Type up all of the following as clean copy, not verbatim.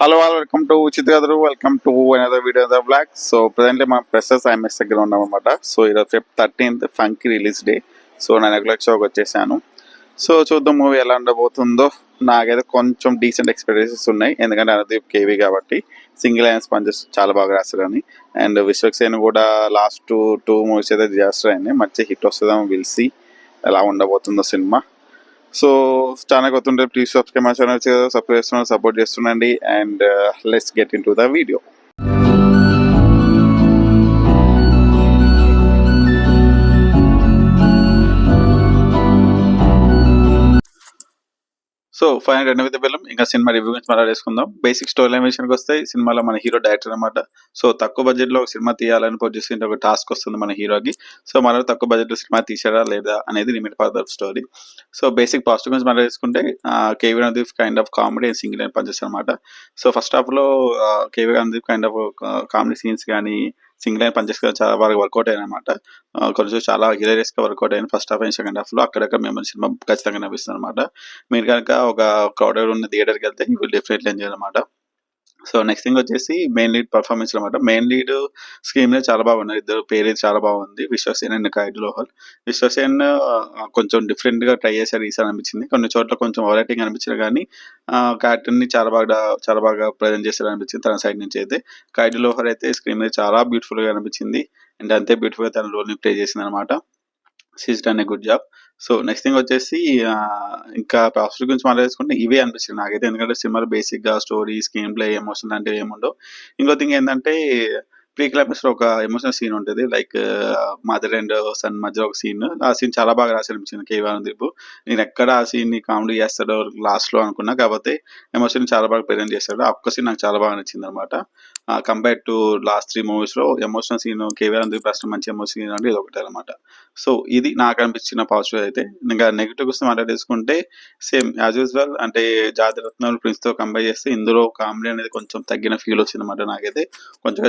Hello, all. Welcome to Uchit Gadru. Welcome to another video of the vlog. So, presently, my process IMS దగ్గర ఉన్నామన్నమాట. So, ఈరోజు ఫిబ్రవరి 13th funky release day. So, నేను neglect షోకి వచ్చేసాను. So, చూద్దాం movie ఎలా ఉండబోతుందో. నాకైతే కొంచెం డీసెంట్ ఎక్స్పెక్టేషన్స్ ఉన్నాయి. ఎందుకంటే అనుదీప్ కేవీ కాబట్టి సింగిల్ లైన్స్ పనిచేసి చాలా బాగా రాస్తారని. అండ్ విశ్వక్సేన్ కూడా లాస్ట్ టూ మూవీస్ అయితే డిజాస్టర్ అయింది. మంచి హిట్ వస్తుందేమో విల్ సీ ఎలా ఉండబోతుందో సినిమా. సో ఛానల్ కొత్తుంటే please subscribe my channel subscribe చేస్తున్నాను, సపోర్ట్ చేస్తుండండి. And let's get into the video. So final రెండు విధ బెల్లం ఇంకా సినిమా రివ్యూ గురించి మాట్లాడేసుకుందాం. బేసిక్ స్టోరీ లైన్ విషయానికి వస్తే సినిమాలో మన హీరో డైరెక్టర్ అనమాట. సో తక్కువ బడ్జెట్ లో ఒక సినిమా తీయాలని ప్రొడ్యూస్ ఒక టాస్క్ వస్తుంది మన హీరోకి. సో మనం తక్కువ బడ్జెట్ లో సినిమా తీసారా లేదా అనేది limit for the story. So basic positive గురించి మాట్లాడేసుకుంటే KV Anudeep kind of comedy and single line పనిచేస్తారు అనమాట. సో ఫస్ట్ హాఫ్ లో KV Anudeep kind of comedy scenes కానీ సింగిల్ లైన్ పనిచేసి చాలా బాగా వర్కౌట్ అయ్యాయి అనమాట. కొంచెం చాలా హిలేరియస్ గా వర్కౌట్ అయ్యాయి first half and second half లో. అక్కడక్కడ మేము సినిమా ఖచ్చితంగా నవ్విస్తుంది అనమాట. మీరు కనుక ఒక క్రౌడెడ్ ఉన్న థియేటర్కి వెళ్తే యూ విల్ డెఫినెట్లీ ఎంజాయ్ అనమాట. సో నెక్స్ట్ థింగ్ వచ్చేసి మెయిన్ లీడ్ పర్ఫార్మెన్స్ అనమాట. మెయిన్ లీడ్ స్క్రీన్ మీద చాలా బాగున్నారు. ఇద్దరు పేరు చాలా బాగుంది, విశ్వసేన్ అండ్ కైడ్ లోహర్. విశ్వసేన్ కొంచెం డిఫరెంట్ గా ట్రై చేశారు ఈసారి అనిపించింది. కొన్ని చోట్ల కొంచెం ఓవర్ యాక్టింగ్ అనిపించింది కానీ క్యారెక్టర్ ని చాలా బాగా ప్రజెంట్ చేశారు అనిపించింది తన సైడ్ నుంచి అయితే. కైడ్ లోహర్ అయితే స్క్రీన్ మీద చాలా బ్యూటిఫుల్ గా అనిపించింది అండ్ అంతే బ్యూటిఫుల్ గా తన రోల్ ని ప్లే చేసింది అనమాట. She's done a good job. So next thing వచ్చేసి ఇంకా ప్రాసెస్ గురించి మాట్లాడుకుంటే ఇవే అనిపిస్తుంది నాకైతే. ఎందుకంటే సినిమాలో బేసిక్ గా స్టోరీ, స్క్రీన్ ప్లే, ఎమోషన్ అంటే ఏముండవు. ఇంకో థింగ్ ఏంటంటే ప్రీ క్లైమాక్స్ లో ఒక ఎమోషనల్ సీన్ ఉంటుంది. లైక్ మదర్ అండ్ సన్ మధ్య ఒక సీన్. ఆ సీన్ చాలా బాగా రాసి అనిపించింది కేవీ అనుదీప్. నేను ఎక్కడ ఆ సీన్ ని కామెడీ చేస్తాడో లాస్ట్ లో అనుకున్నా, కాకపోతే ఎమోషన్ చాలా బాగా ప్రెజెంట్ చేస్తాడు. ఆ ఒక్క సీన్ నాకు చాలా బాగా నచ్చింది అనమాట. కంపేర్ టు లాస్ట్ 3 మూవీస్ లో emotional scene KV Anudeep first మంచి ఎమోషన్ సీన్ అంటే ఇది ఒకటే అనమాట. సో ఇది నాకు అనిపించిన పాజిటివ్ అయితే. ఇంకా నెగిటివ్ కోసం మాట్లాడేసుకుంటే సేమ్ యాజ్ యూజువల్ అంటే జాతిరత్నాలు ప్రిన్స్ తో కంపేర్ చేస్తే ఇందులో కామెడీ అనేది కొంచెం తగ్గిన ఫీల్ వచ్చింది అనమాట నాకైతే. కొంచెం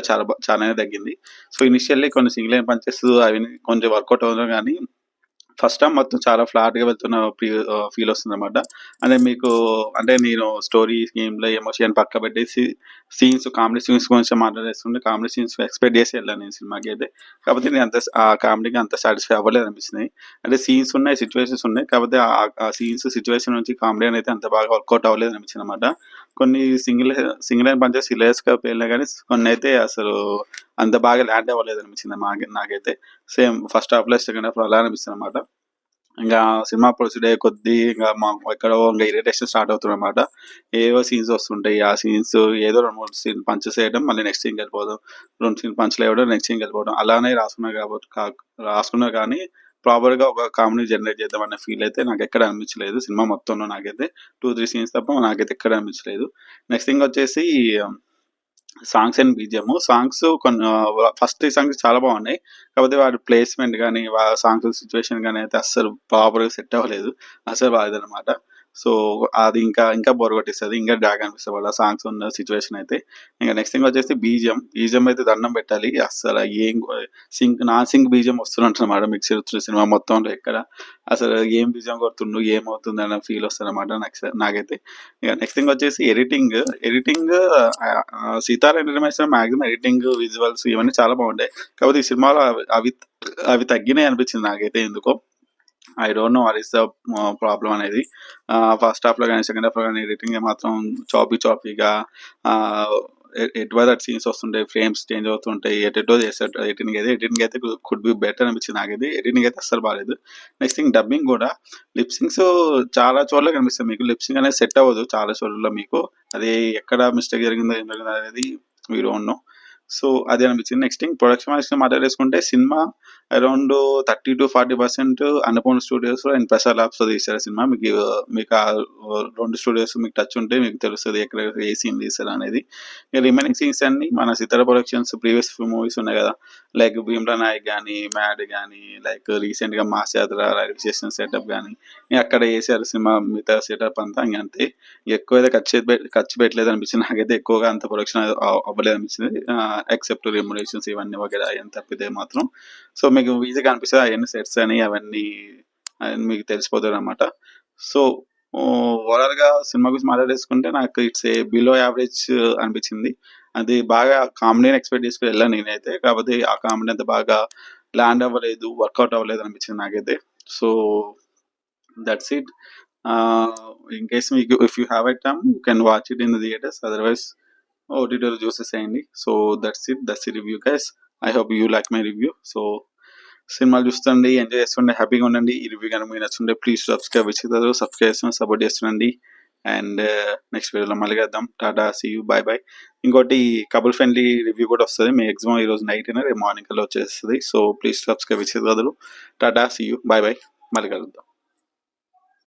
చాలానే తగ్గింది. సో ఇనిషియల్లీ కొన్ని సింగిల్ లైన్ పంచెస్ అవి కొంచెం వర్కౌట్ అవుతుంది కానీ ఫస్ట్ టైం మొత్తం చాలా ఫ్లాట్ గా వెళ్తున్న ఫీల్ వస్తుంది అనమాట. అంటే మీకు అంటే నేను స్టోరీ గేమ్ లో ఎమోషన్ పక్క పెట్టేసి సీన్స్ కామెడీ సీన్స్ గురించి మాట్లాడేస్తుంటే కామెడీ సీన్స్ ఎక్స్పెక్ట్ చేసి వెళ్ళాను నేను సినిమాకి అయితే. కాకపోతే నేను అంత ఆ కామెడీకి అంత సాటిస్ఫై అవ్వలేదు అనిపిస్తున్నాయి. అంటే సీన్స్ ఉన్నాయి, సిచ్యువేషన్స్ ఉన్నాయి, కాకపోతే ఆ సీన్స్ సిచ్యువేషన్ నుంచి కామెడీ అనేది అంత బాగా వర్కౌట్ అవ్వలేదు అనిపించింది అనమాట. కొన్ని సింగిల్ లైన్ పంచెస్ హిలేరియస్ గా పేర్లే కానీ కొన్ని అయితే అసలు అంత బాగా ల్యాండ్ అవ్వలేదు అనిపించింది నాకైతే. సేమ్ ఫస్ట్ హాఫ్ లో సెకండ్ హాఫ్ లో అలా అనిపిస్తుంది అనమాట. ఇంకా సినిమా ప్రొసీడ్ అయ్యే కొద్దీ ఇంకా మాకు ఎక్కడో ఇంకా ఇరిటేషన్ స్టార్ట్ అవుతుంది అనమాట. ఏవో సీన్స్ వస్తుంటాయి, ఆ సీన్స్ ఏదో 2-3 సీన్ పంచెస్ వేయడం, మళ్ళీ నెక్స్ట్ సీన్కి వెళ్ళిపోవడం, 2 సీన్ పంచులు వేయడం, నెక్స్ట్ సీన్కి వెళ్ళిపోవడం అలానే రాసుకున్నారు కాబట్టి రాసుకున్నారు కానీ ప్రాపర్ గా ఒక కామెడీ జనరేట్ చేద్దాం అన్న ఫీల్ అయితే నాకు ఎక్కడ అనిపించలేదు సినిమా మొత్తంలో. నాకైతే 2-3 సీన్స్ తప్ప నాకైతే ఎక్కడ అనిపించలేదు. నెక్స్ట్ థింగ్ వచ్చేసి సాంగ్స్ అండ్ బీజిఎం. సాంగ్స్ కొన్ని ఫస్ట్ 3 సాంగ్స్ చాలా బాగున్నాయి, కాకపోతే వాటి ప్లేస్మెంట్ కానీ సాంగ్స్ సిచ్యువేషన్ కానీ అయితే అస్సలు ప్రాపర్గా సెట్ అవ్వలేదు, అసలు బాలేదన్నమాట. సో అది ఇంకా బోర్ కొట్టిస్తుంది, ఇంకా డ్రాగ్ అనిపిస్తుంది వాళ్ళ సాంగ్స్ ఉన్న సిచ్యువేషన్ అయితే. ఇంకా నెక్స్ట్ థింగ్ వచ్చేసి బీజిఎం అయితే దండం పెట్టాలి. అసలు ఏం సింక్ బీజిఎం వస్తున్నమాట మిక్సర్ సినిమా మొత్తంలో ఎక్కడ అసలు ఏం బీజిఎం కొడుతుండు ఏమవుతుంది అన్న ఫీల్ వస్తుంది అనమాట నాకైతే. ఇక నెక్స్ట్ థింగ్ వచ్చేసి editing Sithara entertainments maximum editing visuals ఇవన్నీ చాలా బాగుంటాయి, కాకపోతే ఈ సినిమాలో అవి తగ్గినాయి అనిపించింది నాకైతే ఎందుకో. I don't know what is the problem అనేది. ఫస్ట్ హాఫ్ లో కానీ సెకండ్ హాఫ్ లో కానీ ఎడిటింగ్ మాత్రం చాపీగా ఎట్ బై దట్ సీన్స్ వస్తుంటాయి, ఫ్రేమ్స్ చేంజ్ అవుతుంటాయి, ఎటెటో చేస్తారు. ఎడిటింగ్ అయితే కుడ్ బి బెటర్ అనిపించింది నాకైతే. ఎడిటింగ్ అయితే అస్సలు బాగాలేదు. నెక్స్ట్ థింగ్ డబ్బింగ్ కూడా లిప్సింగ్స్ చాలా చోట్ల కనిపిస్తుంది మీకు. లిప్సింగ్ అనేది సెట్ అవ్వదు చాలా చోట్ల మీకు. అది ఎక్కడ మిస్టేక్ జరిగిందో ఏం జరిగిందో అనేది వీ డోంట్ నో. సో అది అనిపించింది. నెక్స్ట్ థింగ్ ప్రొడక్షన్ వైస్ మాట్లాడేసుకుంటే సినిమా around 30-40% Annapurna studios and Prasad labs లో తీసారు సినిమా. మీకు ఆ 2 స్టూడియోస్ మీకు టచ్ ఉంటే మీకు తెలుస్తుంది ఎక్కడ ఏ సీన్ తీసారు అనేది. రిమైనింగ్ సీన్స్ అన్ని మన సితార ప్రొడక్షన్స్ ప్రీవియస్ మూవీస్ ఉన్నాయి కదా, లైక్ భీమ్లా నాయక్ కానీ, మ్యాడ్ కానీ, లైక్ రీసెంట్ గా మాస్ యాత్ర రైల్వే స్టేషన్ సెటప్ కానీ అక్కడ వేసారు సినిమా. మిగతా సెటప్ అంతా ఇంక అంతే. ఎక్కువ అయితే ఖర్చు పెట్టలేదు అనిపించింది నాకైతే. ఎక్కువగా అంత ప్రొడక్షన్ అవ్వలేదు అనిపించింది, ఎక్సెప్ట్ రెమ్యునరేషన్స్ ఇవన్నీ వగేరా అని తప్పితే మాత్రం. సో మీకు ఈజీగా అనిపిస్తుంది అవన్నీ సెట్స్ అని అవన్నీ మీకు తెలిసిపోతాయి అనమాట. సో ఓవరాల్‌గా సినిమా గురించి మాట్లాడేసుకుంటే నాకు ఇట్స్ ఏ బిలో యావరేజ్ అనిపించింది. అది బాగా కామెడీని ఎక్స్‌పెక్ట్ చేసుకొని వెళ్ళాను నేనైతే. కాకపోతే ఆ కామెడీ అంత బాగా ల్యాండ్ అవ్వలేదు, వర్కౌట్ అవ్వలేదు అనిపించింది నాకైతే. So, that's it. In case మీకు if you have a time you can watch it in the theatres. Otherwise ఓటీటీలో చూసేసేయండి. So, that's it. That's the review guys. I hope you like my review. So, సినిమాలు చూస్తుండండి, enjoy చేస్తుండండి, హ్యాపీగా ఉండండి. ఈ review కనుక మీకు నచ్చుంటే ప్లీజ్ సబ్స్క్రైబ్ చేస్తారు. సబ్స్క్రైబ్ చేస్తున్న సపోర్ట్ చేస్తుండండి. అండ్ నెక్స్ట్ వీడియోలో మళ్ళీ కలుద్దాం. Ta-ta, see you, bye bye. ఇంకోటి కపుల్ ఫ్రెండ్లీ రివ్యూ కూడా వస్తుంది. మాక్సిమం ఈ రోజు నైట్ అయినా రేపు మార్నింగ్ కల్లా వచ్చేస్తుంది. సో ప్లీజ్ సబ్స్క్రైబ్ చేసేది. Ta-ta, see you, bye bye. మళ్ళీ కలుద్దాం.